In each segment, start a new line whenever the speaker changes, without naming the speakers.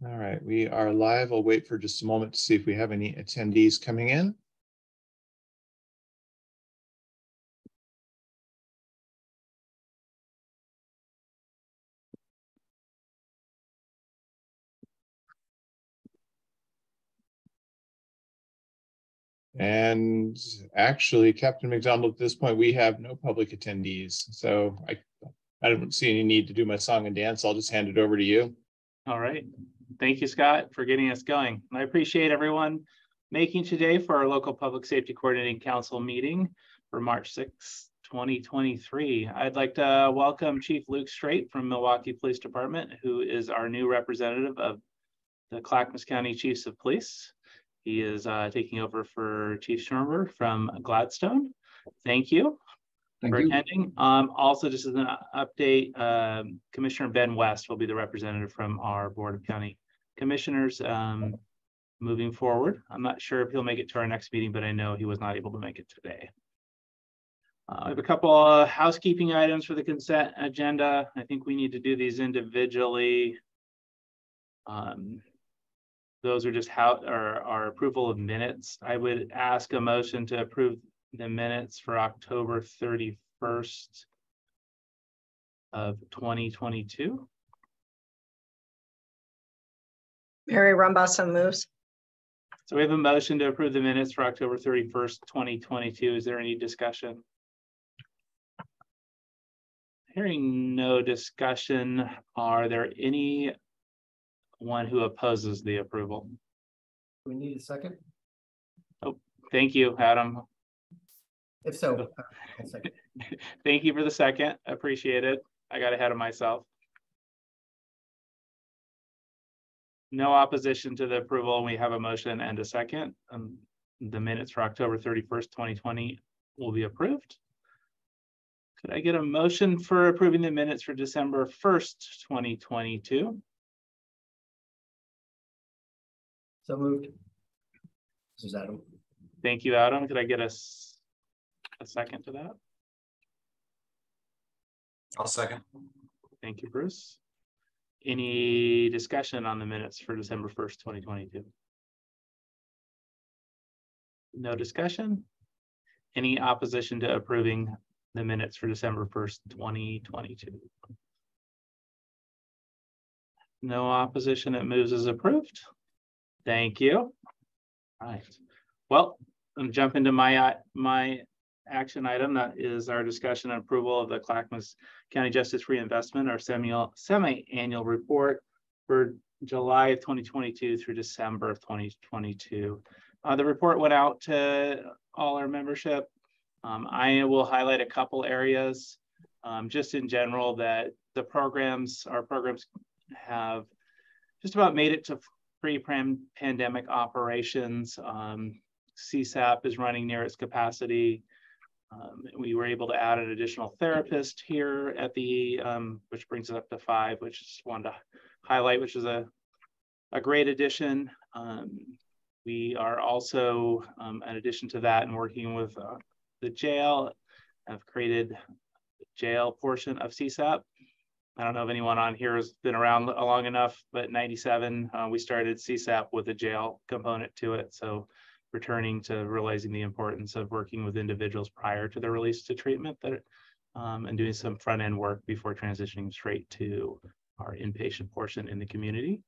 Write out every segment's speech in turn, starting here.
All right, we are live. I'll wait for just a moment to see if we have any attendees coming in. And actually, Captain McDonald, at this point, we have no public attendees. So I don't see any need to do my song and dance. I'll just hand it over to you.
All right. Thank you, Scott, for getting us going. I appreciate everyone making today for our local Public Safety Coordinating Council meeting for March 6, 2023. I'd like to welcome Chief Luke Straight from Milwaukee Police Department, who is our new representative of the Clackamas County Chiefs of Police. He is taking over for Chief Schmerber from Gladstone. Thank you. For attending. Also, just as an update, Commissioner Ben West will be the representative from our Board of County Commissioners moving forward. I'm not sure if he'll make it to our next meeting, but I know he was not able to make it today. I have a couple of housekeeping items for the consent agenda. I think we need to do these individually. Those are just our approval of minutes. I would ask a motion to approve the minutes for October 31st of 2022.
Mary Rumbaugh moves.
So we have a motion to approve the minutes for October 31st, 2022. Is there any discussion? Hearing no discussion, are there anyone who opposes the approval?
We need a second.
Oh, thank you, Adam.
If so, a second.
Thank you for the second. Appreciate it. I got ahead of myself. No opposition to the approval. We have a motion and a second. The minutes for October 31st, 2020 will be approved. Could I get a motion for approving the minutes for December 1st, 2022?
So moved. This is Adam.
Thank you, Adam. Could I get a second to that?
I'll second.
Thank you, Bruce. Any discussion on the minutes for December 1st, 2022? No discussion? Any opposition to approving the minutes for December 1st, 2022? No opposition, it moves as approved. Thank you. All right. Well, I'm jumping to my action item. That is our discussion and approval of the Clackamas County Justice Reinvestment, our semi-annual report for July of 2022 through December of 2022. The report went out to all our membership. I will highlight a couple areas, just in general, that our programs have just about made it to pre-pandemic operations. CSAP is running near its capacity. We were able to add an additional therapist here at the, which brings it up to 5, which just wanted to highlight, which is a great addition. We are also, in addition to that, and working with the jail, have created the jail portion of CSAP. I don't know if anyone on here has been around long enough, but 97, we started CSAP with a jail component to it. So returning to realizing the importance of working with individuals prior to their release to treatment, and doing some front end work before transitioning straight to our inpatient portion in the community.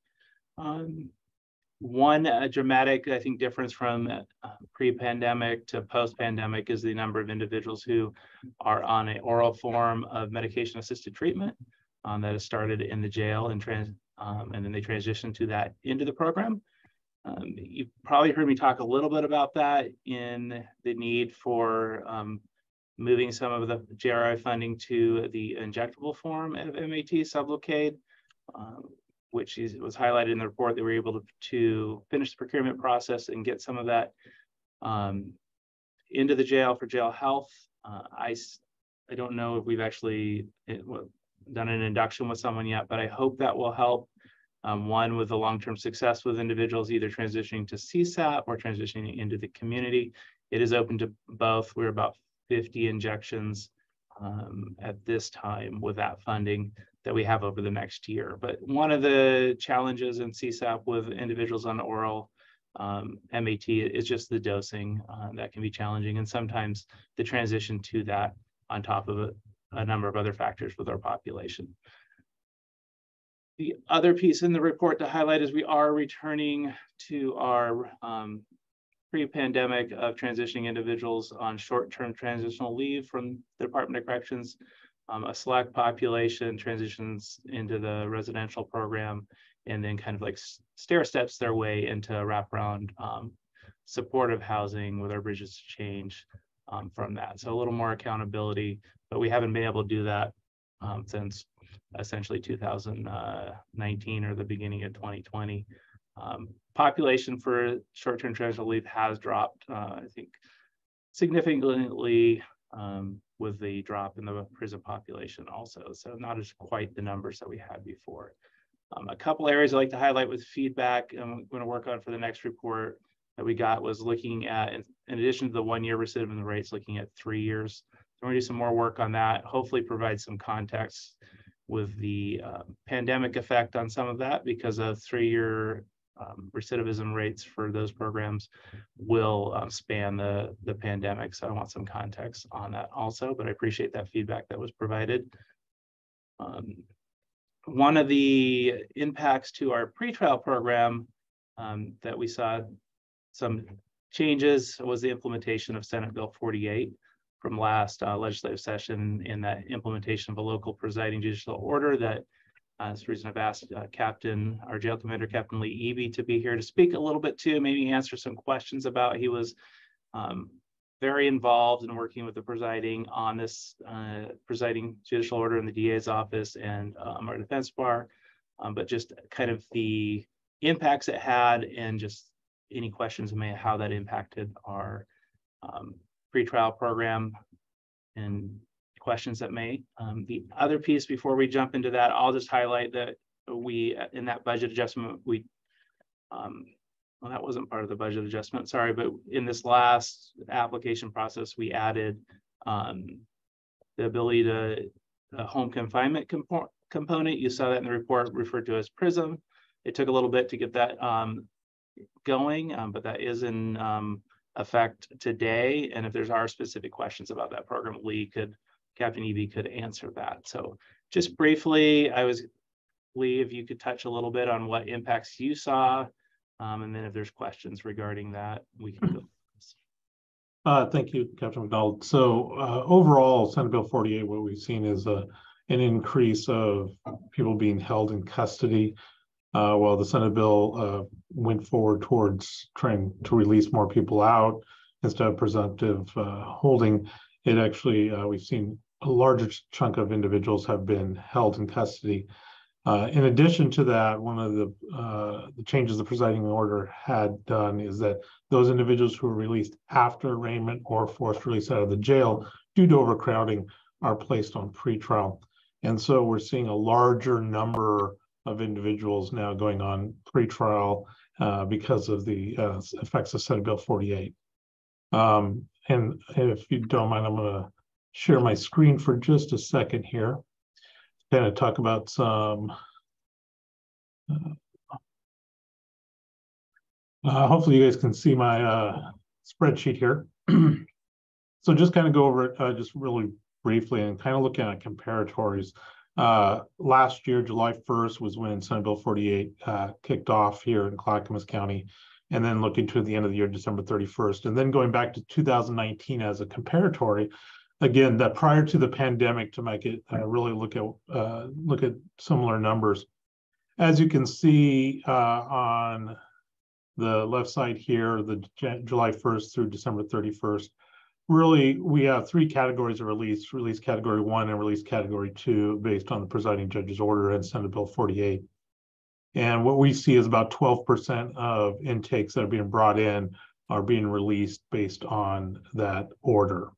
One dramatic, I think, difference from pre-pandemic to post-pandemic is the number of individuals who are on an oral form of medication-assisted treatment that has started in the jail and then they transition to that into the program. You've probably heard me talk a little bit about that in the need for moving some of the JRI funding to the injectable form of MAT Sublocade, which was highlighted in the report that we were able to finish the procurement process and get some of that into the jail for jail health. I don't know if we've actually done an induction with someone yet, but I hope that will help. One, with the long-term success with individuals either transitioning to CSAP or transitioning into the community. It is open to both. We're about 50 injections at this time with that funding. that we have over the next year. But one of the challenges in CSAP with individuals on oral MAT is just the dosing that can be challenging, and sometimes the transition to that on top of a number of other factors with our population. The other piece in the report to highlight is we are returning to our pre-pandemic of transitioning individuals on short-term transitional leave from the Department of Corrections. A select population transitions into the residential program and then kind of like stair steps their way into wraparound supportive housing with our Bridges to Change from that. So a little more accountability, but we haven't been able to do that since essentially 2019 or the beginning of 2020. Population for short-term transitional leave has dropped, I think, significantly with the drop in the prison population also. So not as quite the numbers that we had before. A couple areas I'd like to highlight with feedback I'm going to work on for the next report that we got was looking at, in addition to the 1-year recidivism rates, looking at 3 years. So we're going to do some more work on that, hopefully provide some context with the pandemic effect on some of that, because of 3-year recidivism rates for those programs will span the pandemic. So I want some context on that also, but I appreciate that feedback that was provided. One of the impacts to our pretrial program that we saw some changes was the implementation of Senate Bill 48 from last legislative session, in that implementation of a local presiding judicial order. That that's the reason I've asked our jail commander, Captain Lee Eby, to be here to speak a little bit too, maybe answer some questions about. He was very involved in working with the presiding on this presiding judicial order in the DA's office and our defense bar, but just kind of the impacts it had and just any questions about how that impacted our pretrial program and questions that may. The other piece before we jump into that, I'll just highlight that we, in that budget adjustment, we, well, that wasn't part of the budget adjustment, sorry, but in this last application process, we added the ability to a home confinement component. You saw that in the report referred to as PRISM. It took a little bit to get that going, but that is in effect today. And if there's are specific questions about that program, Captain Eby could answer that. So just briefly, Lee, if you could touch a little bit on what impacts you saw, and then if there's questions regarding that, we can go.
Thank you, Captain McDonald. So overall, Senate Bill 48, what we've seen is an increase of people being held in custody, while the Senate bill went forward towards trying to release more people out instead of presumptive holding. It actually, we've seen a larger chunk of individuals have been held in custody. In addition to that, one of the changes the presiding order had done is that those individuals who were released after arraignment or forced release out of the jail due to overcrowding are placed on pretrial. And so we're seeing a larger number of individuals now going on pretrial because of the effects of Senate Bill 48. And if you don't mind, I'm going to share my screen for just a second here. Kind of talk about some, hopefully you guys can see my spreadsheet here. So just kind of go over it just really briefly and kind of looking at comparators. Last year, July 1st was when Senate Bill 48 kicked off here in Clackamas County, and then looking to the end of the year, December 31st, and then going back to 2019 as a comparatory. Again, that prior to the pandemic, to make it really look at similar numbers. As you can see on the left side here, the July 1st through December 31st, really we have 3 categories of release: release category 1 and release category 2, based on the presiding judge's order and Senate Bill 48. And what we see is about 12% of intakes that are being brought in are being released based on that order.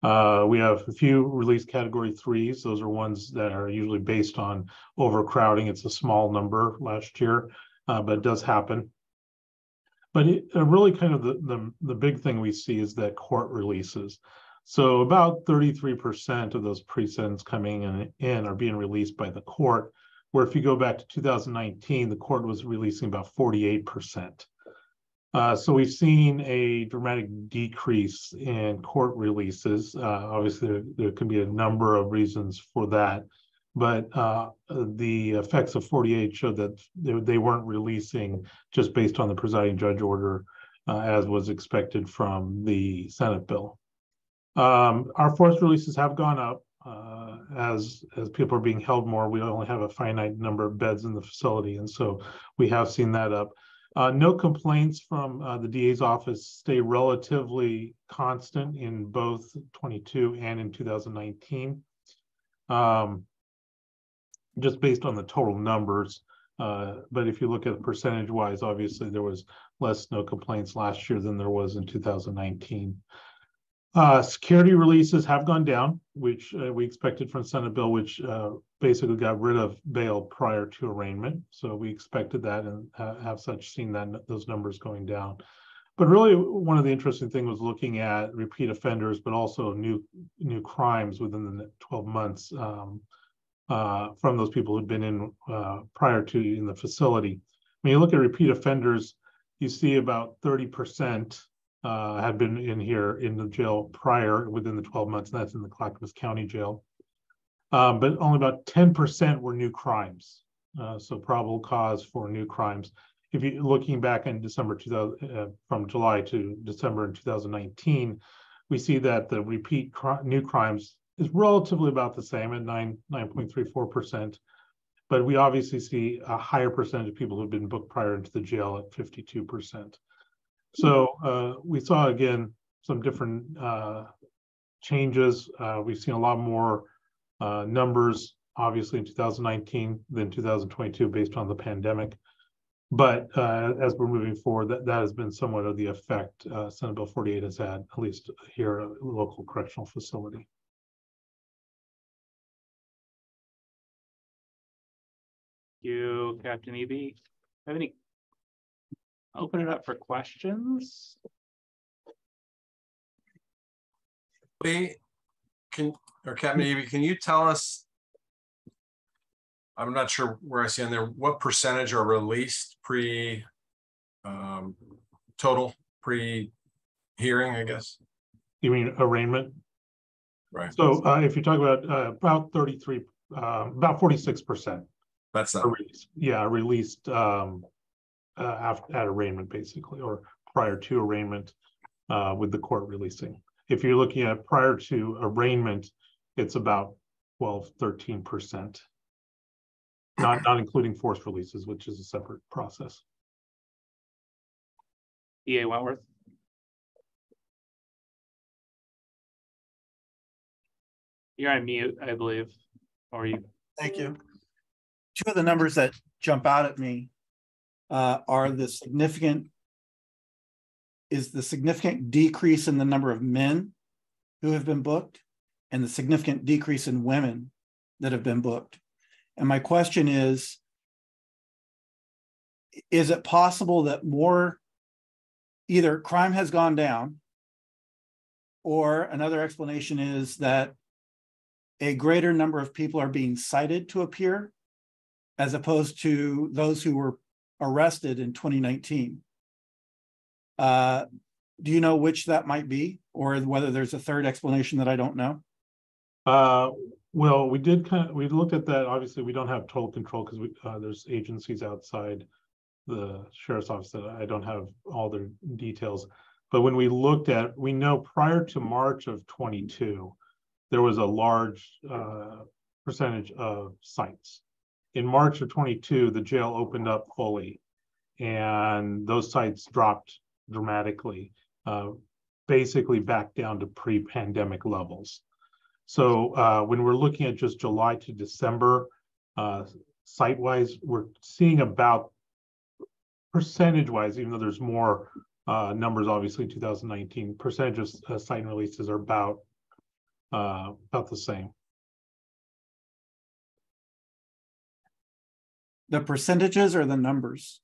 We have a few release category 3s. Those are ones that are usually based on overcrowding. It's a small number last year, but it does happen. But really kind of the big thing we see is that court releases. So about 33% of those pre-sentence coming in are being released by the court, where if you go back to 2019, the court was releasing about 48%. So we've seen a dramatic decrease in court releases. Obviously, there can be a number of reasons for that, but the effects of 48 showed that they weren't releasing just based on the presiding judge order, as was expected from the Senate bill. Our forced releases have gone up as people are being held more. We only have a finite number of beds in the facility, and so we have seen that up. No complaints from the DA's office stay relatively constant in both 22 and in 2019. Just based on the total numbers. But if you look at percentage wise, obviously there was less no complaints last year than there was in 2019. Security releases have gone down, which we expected from Senate bill, which basically got rid of bail prior to arraignment. So we expected that and have seen those numbers going down. But really, one of the interesting things was looking at repeat offenders, but also new crimes within the 12 months from those people who'd been in prior to in the facility. When you look at repeat offenders, you see about 30% had been in here in the jail prior within the 12 months, and that's in the Clackamas County Jail. But only about 10% were new crimes. So probable cause for new crimes. If you're looking back in December 2000, from July to December in 2019, we see that the repeat new crimes is relatively about the same at 9.34%. But we obviously see a higher percentage of people who've been booked prior into the jail at 52%. So we saw, again, some different changes. We've seen a lot more numbers, obviously, in 2019 than 2022 based on the pandemic. But as we're moving forward, that has been somewhat of the effect Senate Bill 48 has had, at least here at a local correctional facility.
Thank you, Captain Eby. Have any? Open it up for questions.
Captain Eby, can you tell us? I'm not sure where I see on there what percentage are released total pre-hearing, I guess.
You mean arraignment?
Right.
So if you talk about 33, about 46%.
That's not
released at arraignment, basically, or prior to arraignment with the court releasing. If you're looking at prior to arraignment, it's about 12-13%, not including forced releases, which is a separate process.
EA Wentworth. You're on mute, I believe, or you.
Thank you. Two of the numbers that jump out at me are the significant decrease in the number of men who have been booked and the significant decrease in women that have been booked. And my question is it possible that either crime has gone down, or another explanation is that a greater number of people are being cited to appear as opposed to those who were arrested in 2019. Do you know which that might be, or whether there's a third explanation that I don't know?
Well, we looked at that. Obviously, we don't have total control because there's agencies outside the sheriff's office that I don't have all their details. But when we looked at, we know prior to March of 22, there was a large percentage of sites. In March of 22, the jail opened up fully, and those sites dropped dramatically, basically back down to pre-pandemic levels. So when we're looking at just July to December, site-wise, we're seeing about percentage-wise, even though there's more numbers, obviously, in 2019, percentage of site releases are about the same.
The percentages or the numbers?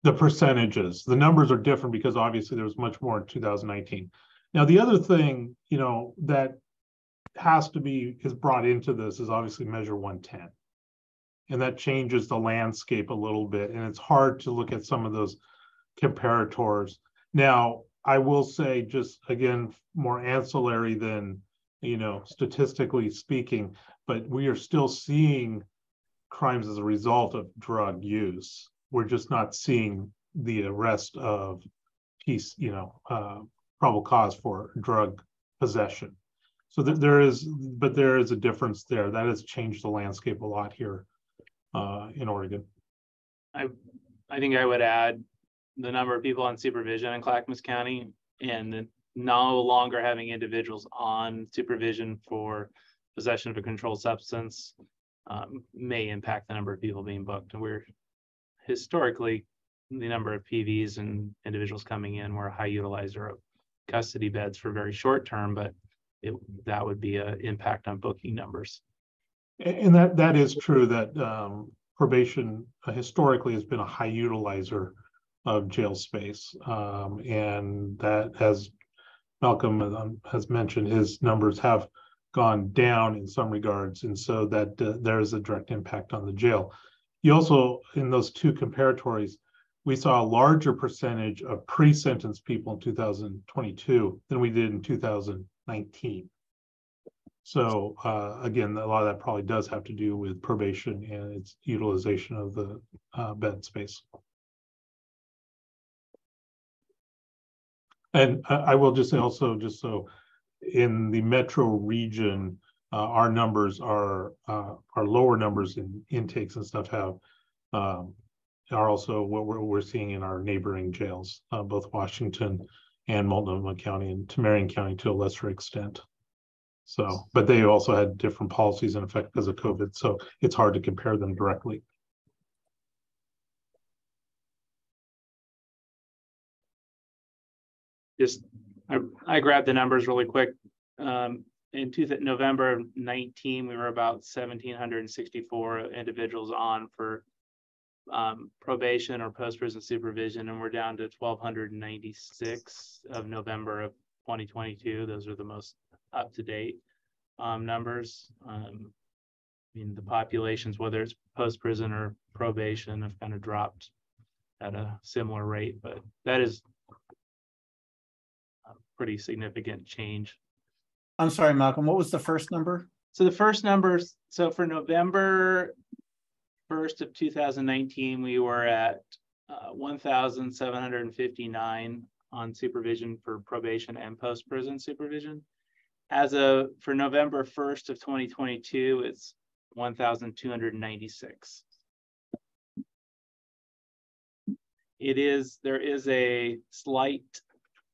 The percentages. The numbers are different because obviously there was much more in 2019. Now, the other thing, that is brought into this is obviously Measure 110. And that changes the landscape a little bit. And it's hard to look at some of those comparators. Now, I will say, just again, more ancillary than, statistically speaking, but we are still seeing crimes as a result of drug use. We're just not seeing the arrest of probable cause for drug possession. So there is a difference there. That has changed the landscape a lot here in Oregon.
I think I would add the number of people on supervision in Clackamas County, and no longer having individuals on supervision for possession of a controlled substance may impact the number of people being booked. And we're historically, the number of PVs and individuals coming in were a high utilizer of custody beds for very short term, but that would be an impact on booking numbers.
And that is true that probation historically has been a high utilizer of jail space. And that, as Malcolm has mentioned, his numbers have gone down in some regards. And so that there is a direct impact on the jail. You also, in those two comparatories, we saw a larger percentage of pre-sentence people in 2022 than we did in 2019. So again, a lot of that probably does have to do with probation and its utilization of the bed space. And I will just say also, just so in the metro region, our numbers are lower numbers in intakes and stuff are also what we're seeing in our neighboring jails, both Washington and Multnomah County and Marion County to a lesser extent. So, but they also had different policies in effect because of COVID. So it's hard to compare them directly.
I grabbed the numbers really quick. In November of 19, we were about 1,764 individuals on for probation or post-prison supervision, and we're down to 1,296 of November of 2022. Those are the most up-to-date numbers. I mean, the populations, whether it's post-prison or probation, have kind of dropped at a similar rate, but that is a pretty significant change.
I'm sorry, Malcolm, what was the first number?
So the first numbers, so for November 1st of 2019, we were at 1,759 on supervision for probation and post-prison supervision. For November 1st of 2022, it's 1,296. There is a slight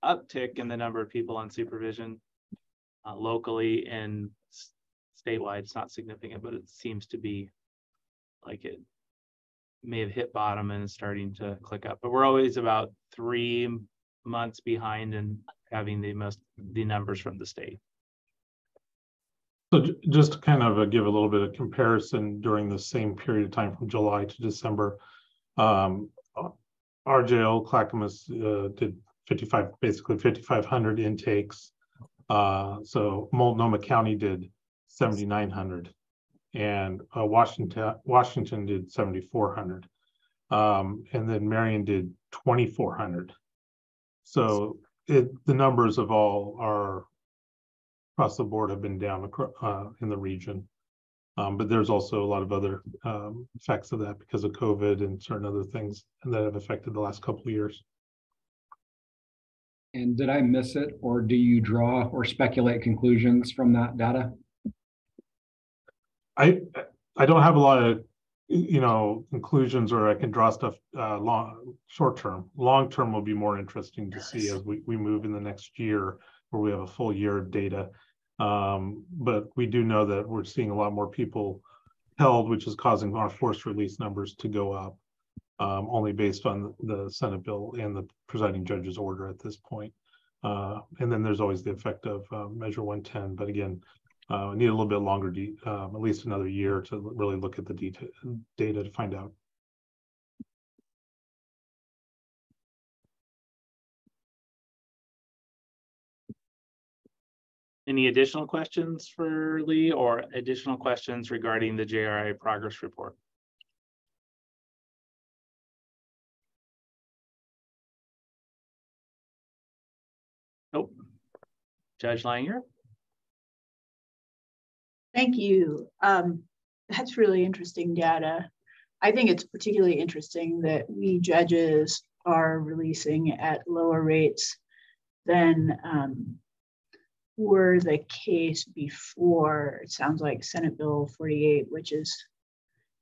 uptick in the number of people on supervision locally and statewide. It's not significant, but it seems to be like it may have hit bottom and is starting to click up. But we're always about 3 months behind in having the numbers from the state.
So just to kind of give a little bit of comparison during the same period of time from July to December, our jail, Clackamas, did basically 5,500 intakes. So Multnomah County did 7,900, and Washington did 7,400, and then Marion did 2,400. So the numbers of all are across the board have been down in the region. But there's also a lot of other effects of that because of COVID and certain other things that have affected the last couple of years.
And did I miss it, or do you draw or speculate conclusions from that data?
I don't have a lot of conclusions, or I can draw stuff short term. Long term will be more interesting to see as we move in the next year, where we have a full year of data. But we do know that we're seeing a lot more people held, which is causing our forced release numbers to go up, only based on the Senate bill and the presiding judge's order at this point. And then there's always the effect of Measure 110. But again, we need a little bit longer, at least another year, to really look at the data to find out.
Any additional questions for Lee or additional questions regarding the JRI progress report? Nope. Judge Langer?
Thank you. That's really interesting data. I think it's particularly interesting that we judges are releasing at lower rates than were the case before. It sounds like Senate Bill 48, which is,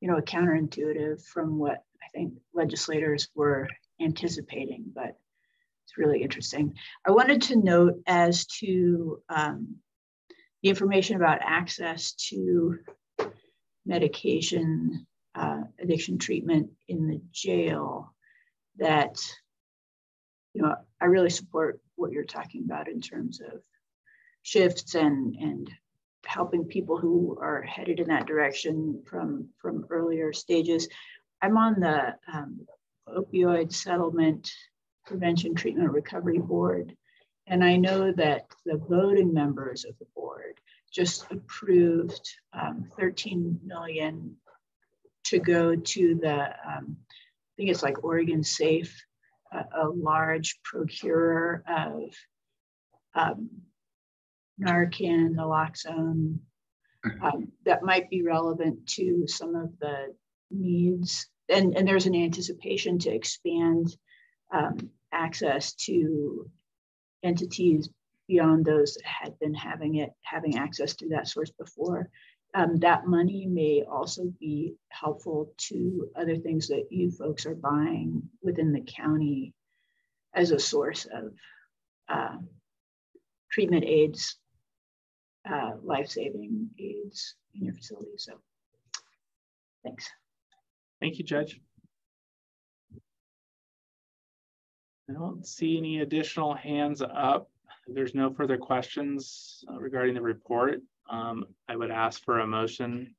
you know, counterintuitive from what I think legislators were anticipating, but it's really interesting. I wanted to note as to the information about access to medication addiction treatment in the jail, that, you know, I really support what you're talking about in terms of shifts and helping people who are headed in that direction from earlier stages. I'm on the opioid settlement prevention treatment recovery board, and I know that the voting members of the board just approved 13 million to go to the, I think it's like Oregon Safe, a large procurer of Narcan, naloxone, that might be relevant to some of the needs. And there's an anticipation to expand access to entities beyond those that had been having access to that source before. That money may also be helpful to other things that you folks are buying within the county as a source of treatment aids, life-saving aids in your facility. So thanks.
Thank you, Judge. I don't see any additional hands up. If there's no further questions regarding the report, I would ask for a motion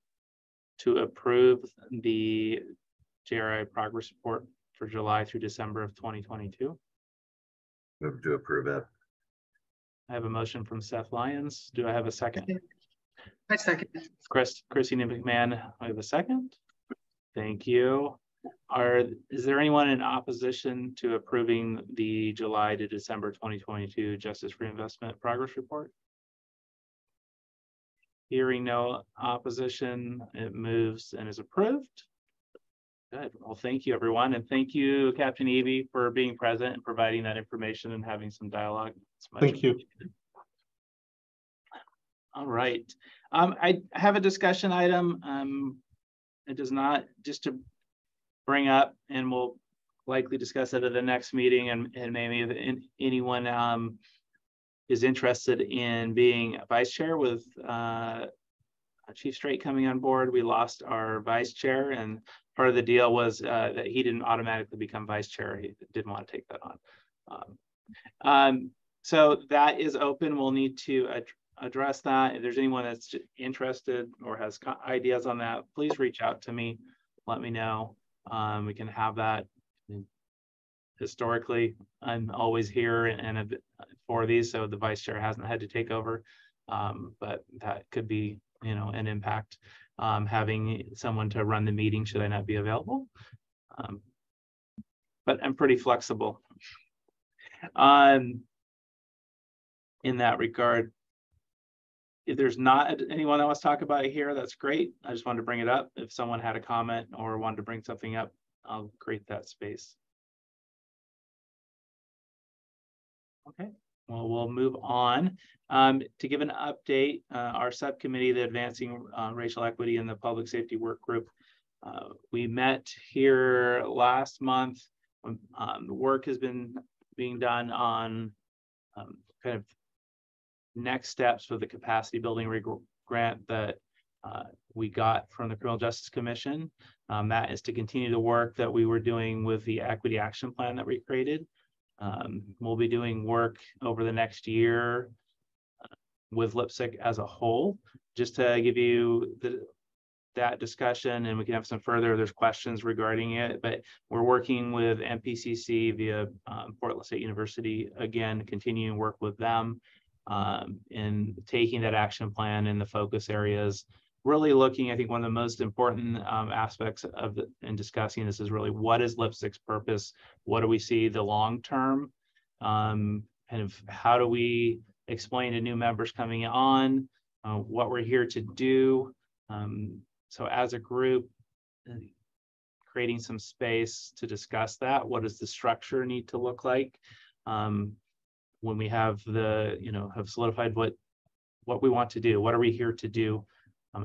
to approve the JRI progress report for July through December of 2022.
Move to approve it.
I have a motion from Seth Lyons. Do I have a second?
I second.
Christina McMahon, I have a second. Thank you. Is there anyone in opposition to approving the July to December 2022 Justice Reinvestment Progress Report? Hearing no opposition, it moves and is approved. Good. Well, thank you, everyone. And thank you, Captain Eby, for being present and providing that information and having some dialogue.
Thank you.
All right. I have a discussion item. It does not, just to bring up, and we'll likely discuss it at the next meeting, and maybe if anyone is interested in being a vice chair with Chief Straight coming on board. We lost our vice chair, and part of the deal was that he didn't automatically become vice chair. He didn't want to take that on. So that is open. We'll need to address that. If there's anyone that's interested or has ideas on that, please reach out to me. Let me know. We can have that. Historically, I'm always here and for these, so the vice chair hasn't had to take over, but that could be, you know, an impact, having someone to run the meeting should I not be available. But I'm pretty flexible in that regard. If there's not anyone that wants to talk about it here, that's great. I just wanted to bring it up. If someone had a comment or wanted to bring something up, I'll create that space. Okay, well, we'll move on. To give an update, our subcommittee, the Advancing Racial Equity in the Public Safety Work Group, we met here last month. The work has been being done on kind of next steps for the capacity building grant that we got from the Criminal Justice Commission. That is to continue the work that we were doing with the Equity Action Plan that we created. We'll be doing work over the next year with LPSC as a whole, just to give you that discussion, and we can have some further, there's questions regarding it, but we're working with MPCC via Portland State University, again, continuing work with them. in taking that action plan and the focus areas, really looking, I think one of the most important aspects of in discussing this is really what is LIPSC's purpose? What do we see the long-term? Kind of how do we explain to new members coming on what we're here to do? So as a group, creating some space to discuss that. What does the structure need to look like? When we have have solidified what we want to do, what are we here to do?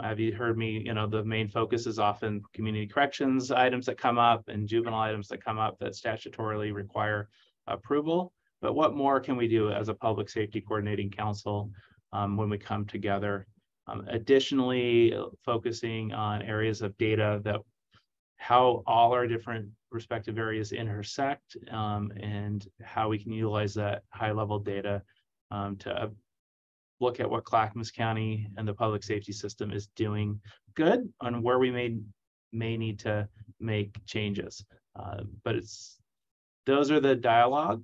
Have you heard me, the main focus is often community corrections items that come up and juvenile items that come up that statutorily require approval. But what more can we do as a public safety coordinating council when we come together? Additionally, focusing on areas of data that how all our different respective areas intersect and how we can utilize that high level data to look at what Clackamas County and the public safety system is doing good and where we may need to make changes. But those are the dialogue.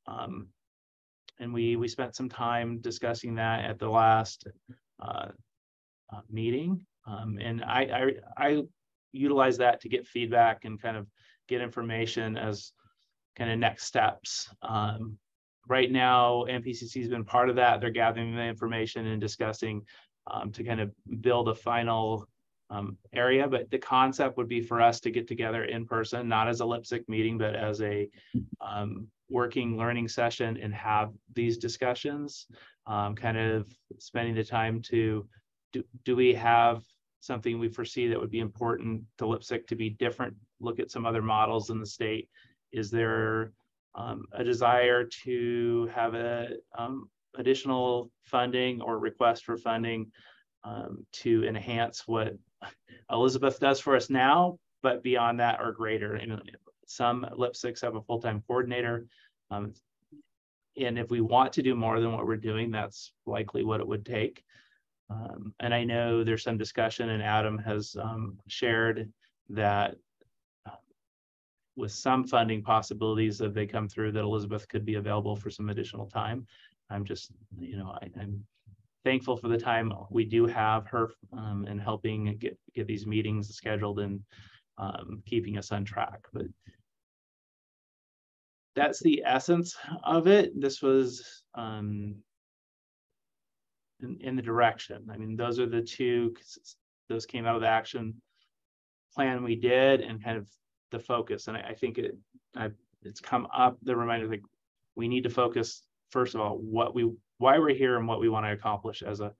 And we spent some time discussing that at the last meeting. And I utilize that to get feedback and kind of get information as kind of next steps. Right now, MPCC has been part of that. They're gathering the information and discussing to kind of build a final area. But the concept would be for us to get together in person, not as a LIPSC meeting, but as a working learning session and have these discussions, kind of spending the time to, do we have something we foresee that would be important to LIPSC to be different, look at some other models in the state? Is there a desire to have additional funding or request for funding to enhance what Elizabeth does for us now, but beyond that or greater? Some LIPSCs have a full-time coordinator. And if we want to do more than what we're doing, that's likely what it would take. And I know there's some discussion, and Adam has shared that with some funding possibilities that they come through, that Elizabeth could be available for some additional time. I'm just, I'm thankful for the time we do have her in helping get these meetings scheduled and keeping us on track. But that's the essence of it. This was in the direction. I mean, those are the two, those came out of the action plan we did and kind of the focus. And I think it's come up, the reminder, like we need to focus, first of all, why we're here and what we want to accomplish as a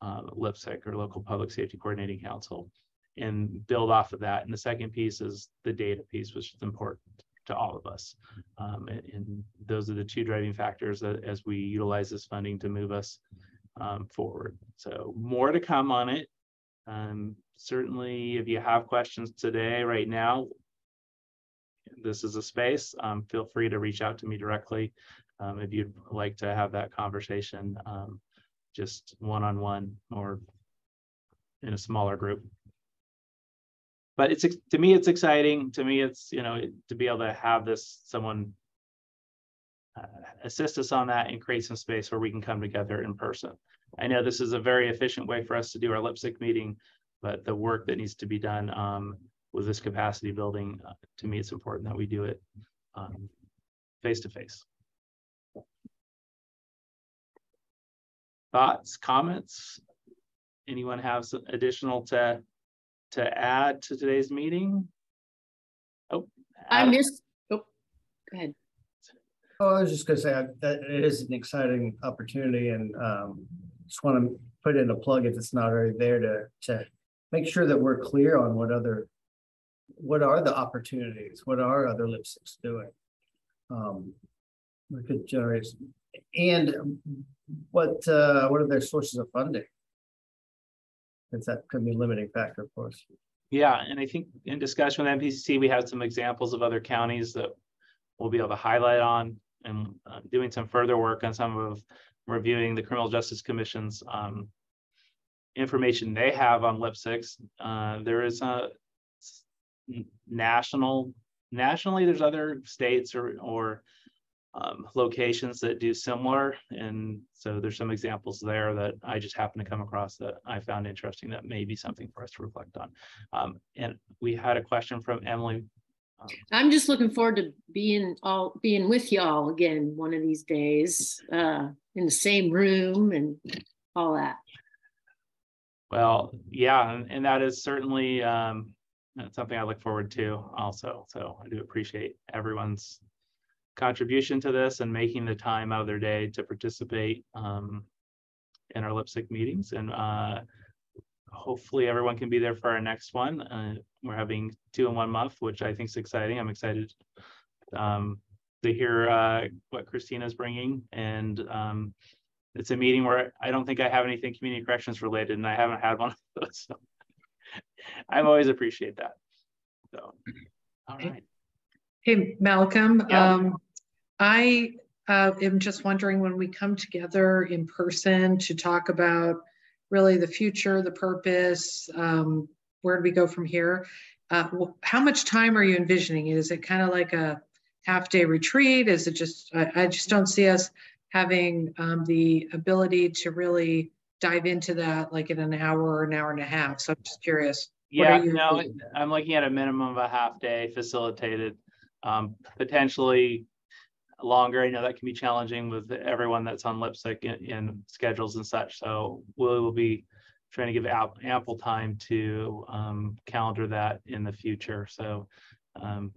LIPSC or local public safety coordinating council, and build off of that. And the second piece is the data piece, which is important to all of us. And those are the two driving factors that, as we utilize this funding to move us forward. So more to come on it. Certainly, if you have questions today, right now, this is a space. Feel free to reach out to me directly if you'd like to have that conversation, just one-on-one or in a smaller group. But to me, it's exciting. To me, it's, to be able to have someone assist us on that and create some space where we can come together in person. I know this is a very efficient way for us to do our LIPSC meeting, but the work that needs to be done with this capacity building, to me, it's important that we do it face to face. Thoughts, comments? Anyone have some additional to add to today's meeting? Oh,
go ahead.
Oh, I was just gonna say that it is an exciting opportunity, and just want to put in a plug if it's not already there to make sure that we're clear on what are the opportunities, what are other LIPSCs doing. We could generate, and what are their sources of funding? Because that could be a limiting factor, of course.
Yeah, and I think in discussion with MPCC, we had some examples of other counties that we'll be able to highlight on, and doing some further work on some of reviewing the Criminal Justice Commission's information they have on LIPSCs. There is a nationally, there's other states or locations that do similar. And so there's some examples there that I just happened to come across that I found interesting that may be something for us to reflect on. And we had a question from Emily.
I'm just looking forward to being with y'all again one of these days, in the same room and all that.
Well, yeah, and that is certainly that's something I look forward to also. So I do appreciate everyone's contribution to this and making the time out of their day to participate in our LipSync meetings. And hopefully everyone can be there for our next one. We're having 2 in 1 month, which I think is exciting. I'm excited to hear what Christina's bringing. And it's a meeting where I don't think I have anything community corrections related, and I haven't had one of those. So I always appreciate that. So, all right.
Hey, Malcolm.
Yeah.
I am just wondering, when we come together in person to talk about really the future, the purpose, where do we go from here? How much time are you envisioning? Is it kind of like a half-day retreat? Is it just, I just don't see us having the ability to really dive into that like in an hour or an hour and a half. So I'm just curious.
Yeah, no, I'm looking at a minimum of a half day facilitated, potentially longer. I know that can be challenging with everyone that's on LipSync in schedules and such. So we'll be trying to give ample time to calendar that in the future. So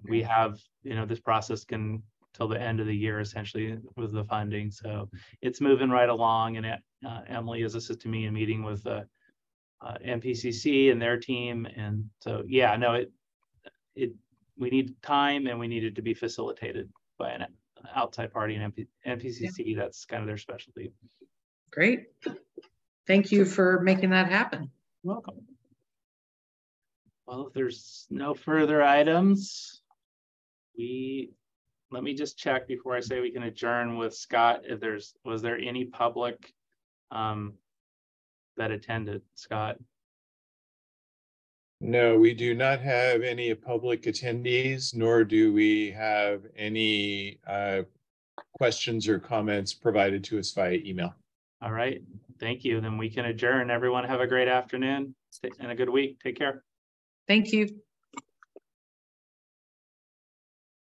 we have, this process can till the end of the year essentially with the funding. So it's moving right along, and Emily is assisting me in meeting with MPCC and their team. And so, yeah, no, we need time, and we need it to be facilitated by an outside party and MPCC. Yeah. That's kind of their specialty.
Great. Thank you for making that happen.
You're welcome. Well, if there's no further items, let me just check before I say we can adjourn with Scott. If was there any public that attended, Scott?
No, we do not have any public attendees, nor do we have any questions or comments provided to us via email.
All right, thank you. Then we can adjourn. Everyone have a great afternoon and a good week. Take care.
Thank you.